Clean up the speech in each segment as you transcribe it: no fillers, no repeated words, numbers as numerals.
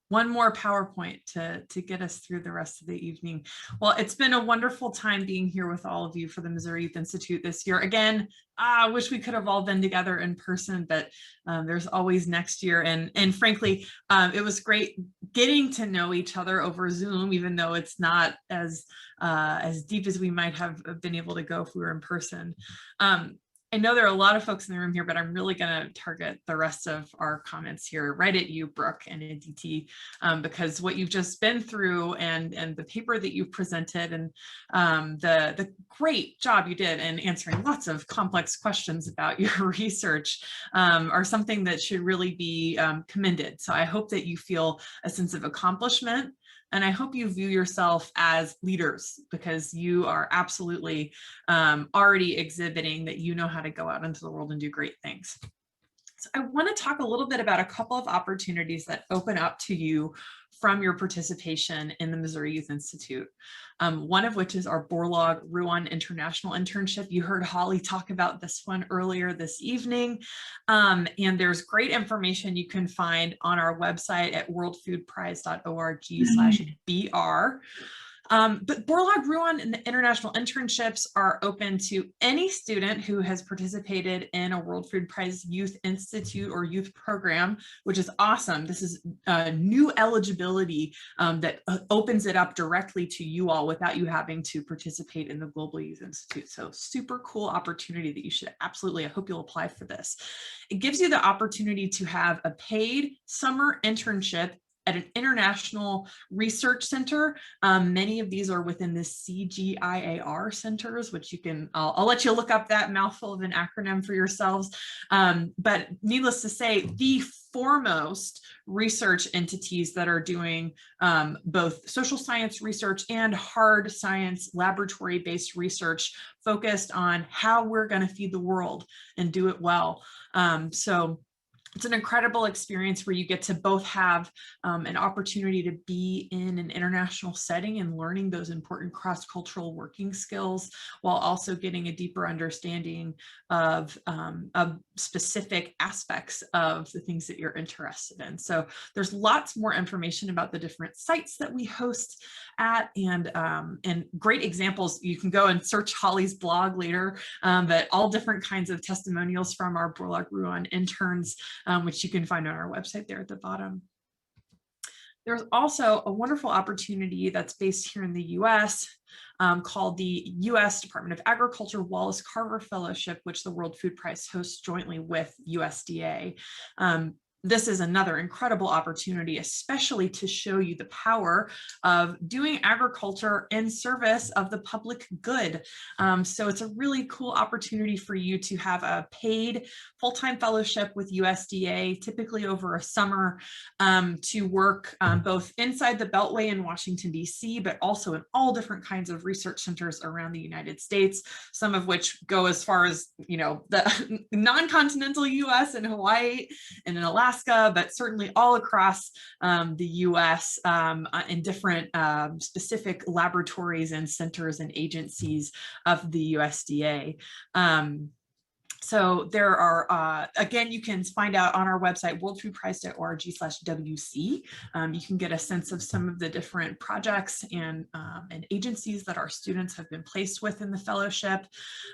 one more PowerPoint to get us through the rest of the evening. Well, it's been a wonderful time being here with all of you for the Missouri Youth Institute this year. Again, I wish we could have all been together in person, but there's always next year. And frankly, it was great getting to know each other over Zoom, even though it's not as deep as we might have been able to go if we were in person. I know there are a lot of folks in the room here, but I'm really going to target the rest of our comments here right at you, Brooke and Adhithi, because what you've just been through and the paper that you've presented and the great job you did in answering lots of complex questions about your research are something that should really be commended. So I hope that you feel a sense of accomplishment. And I hope you view yourself as leaders, because you are absolutely already exhibiting that you know how to go out into the world and do great things. So I want to talk a little bit about a couple of opportunities that open up to you from your participation in the Missouri Youth Institute. One of which is our Borlaug International Internship. You heard Holly talk about this one earlier this evening. And there's great information you can find on our website at worldfoodprize.org/BR. But Borlaug and the international internships are open to any student who has participated in a World Food Prize Youth Institute or youth program, which is awesome. This is new eligibility that opens it up directly to you all without you having to participate in the Global Youth Institute. So super cool opportunity that you should absolutely, I hope you'll apply for this. It gives you the opportunity to have a paid summer internship at an international research center. Many of these are within the CGIAR centers, which you can, I'll let you look up that mouthful of an acronym for yourselves. But needless to say, the foremost research entities that are doing both social science research and hard science laboratory-based research focused on how we're going to feed the world and do it well. So it's an incredible experience where you get to both have an opportunity to be in an international setting and learning those important cross-cultural working skills, while also getting a deeper understanding of specific aspects of the things that you're interested in. So there's lots more information about the different sites that we host at, and great examples. You can go and search Holly's blog later, but all different kinds of testimonials from our Borlaug interns, which you can find on our website there at the bottom. There's also a wonderful opportunity that's based here in the US called the US Department of Agriculture Wallace Carver Fellowship, which the World Food Prize hosts jointly with USDA. This is another incredible opportunity, especially to show you the power of doing agriculture in service of the public good. So it's a really cool opportunity for you to have a paid full-time fellowship with USDA, typically over a summer, to work both inside the Beltway in Washington, D.C., but also in all different kinds of research centers around the United States, some of which go as far as, you know, the non-continental U.S. and Hawaii and in Alaska, but certainly all across the US in different specific laboratories and centers and agencies of the USDA. So there are, again, you can find out on our website, worldfoodprize.org/WC. You can get a sense of some of the different projects and agencies that our students have been placed with in the fellowship.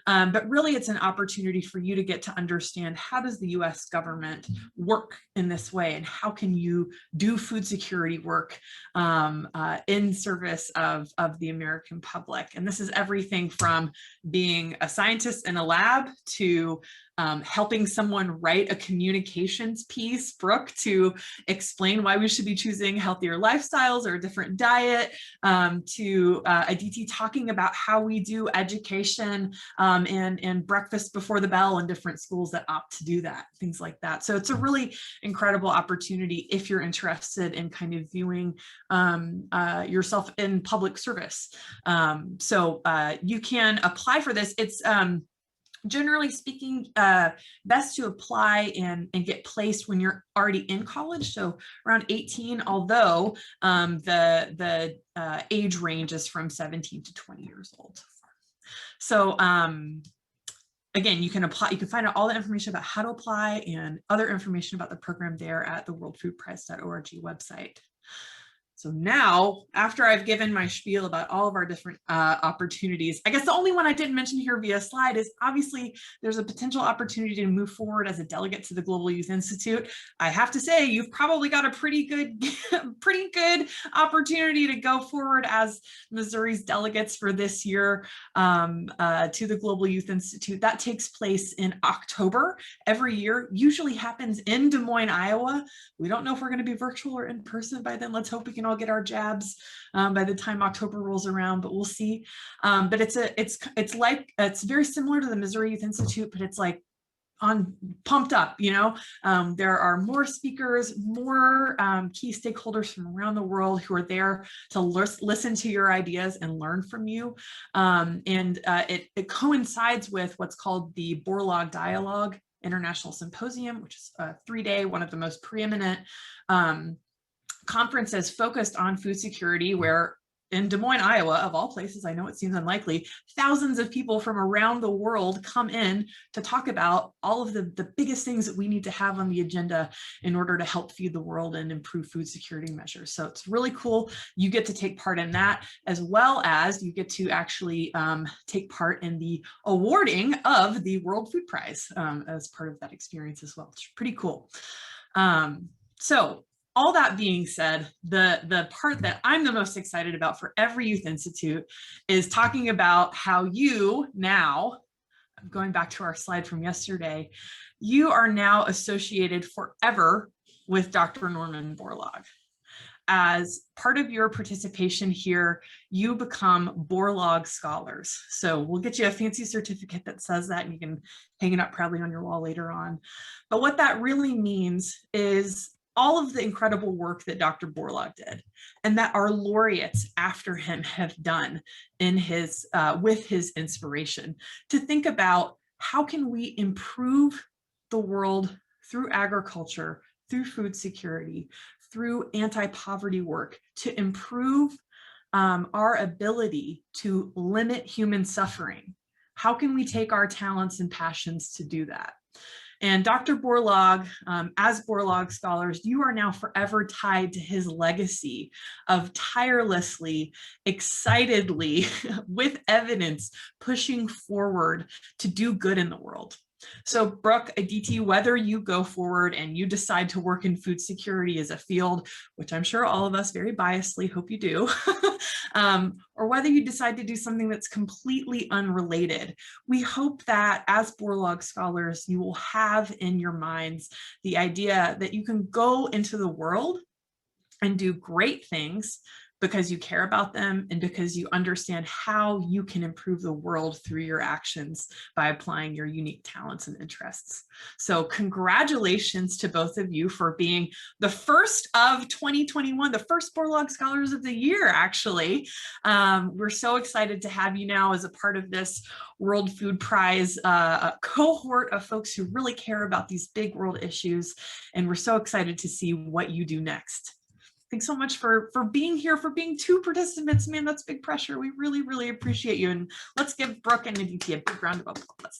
But really, it's an opportunity for you to get to understand, how does the US government work in this way, and how can you do food security work in service of the American public? And this is everything from being a scientist in a lab to helping someone write a communications piece, Brooke, to explain why we should be choosing healthier lifestyles or a different diet, to Adhithi talking about how we do education and breakfast before the bell in different schools that opt to do that, things like that. So it's a really incredible opportunity if you're interested in kind of viewing yourself in public service. So you can apply for this. It's generally speaking, best to apply and get placed when you're already in college, so around 18, although the age range is from 17 to 20 years old. So again, you can apply, you can find out all the information about how to apply and other information about the program there at the worldfoodprize.org website. So now, after I've given my spiel about all of our different opportunities, I guess the only one I didn't mention here via slide is obviously there's a potential opportunity to move forward as a delegate to the Global Youth Institute. I have to say, you've probably got a pretty good opportunity to go forward as Missouri's delegates for this year to the Global Youth Institute. That takes place in October every year, usually happens in Des Moines, Iowa. We don't know if we're going to be virtual or in person by then. Let's hope we can all get our jabs by the time October rolls around, but we'll see. But it's very similar to the Missouri Youth Institute, but it's like pumped up, you know. There are more speakers, more key stakeholders from around the world who are there to listen to your ideas and learn from you. It coincides with what's called the Borlaug Dialogue International Symposium, which is a 3-day, one of the most preeminent conferences focused on food security, where in Des Moines, Iowa, of all places, I know it seems unlikely, thousands of people from around the world come in to talk about all of the biggest things that we need to have on the agenda in order to help feed the world and improve food security measures. So it's really cool. You get to take part in that, as well as you get to actually take part in the awarding of the World Food Prize as part of that experience as well. It's pretty cool. So all that being said, the part that I'm the most excited about for every Youth Institute is talking about how you now, going back to our slide from yesterday, you are now associated forever with Dr. Norman Borlaug. As part of your participation here, you become Borlaug Scholars. So we'll get you a fancy certificate that says that, and you can hang it up proudly on your wall later on. But what that really means is all of the incredible work that Dr. Borlaug did, and that our laureates after him have done in his with his inspiration, to think about how can we improve the world through agriculture, through food security, through anti-poverty work, to improve our ability to limit human suffering. How can we take our talents and passions to do that? And Dr. Borlaug, as Borlaug Scholars, you are now forever tied to his legacy of tirelessly, excitedly, with evidence, pushing forward to do good in the world. So Brooke, Adhithi, whether you go forward and you decide to work in food security as a field, which I'm sure all of us very biasedly hope you do, or whether you decide to do something that's completely unrelated, we hope that as Borlaug Scholars, you will have in your minds the idea that you can go into the world and do great things because you care about them and because you understand how you can improve the world through your actions by applying your unique talents and interests. So congratulations to both of you for being the first of 2021, the first Borlaug Scholars of the Year, actually. We're so excited to have you now as a part of this World Food Prize cohort of folks who really care about these big world issues. And we're so excited to see what you do next. Thanks so much for being here, for being 2 participants. Man, that's big pressure. We really, really appreciate you. And let's give Brooke and Adhithi a big round of applause.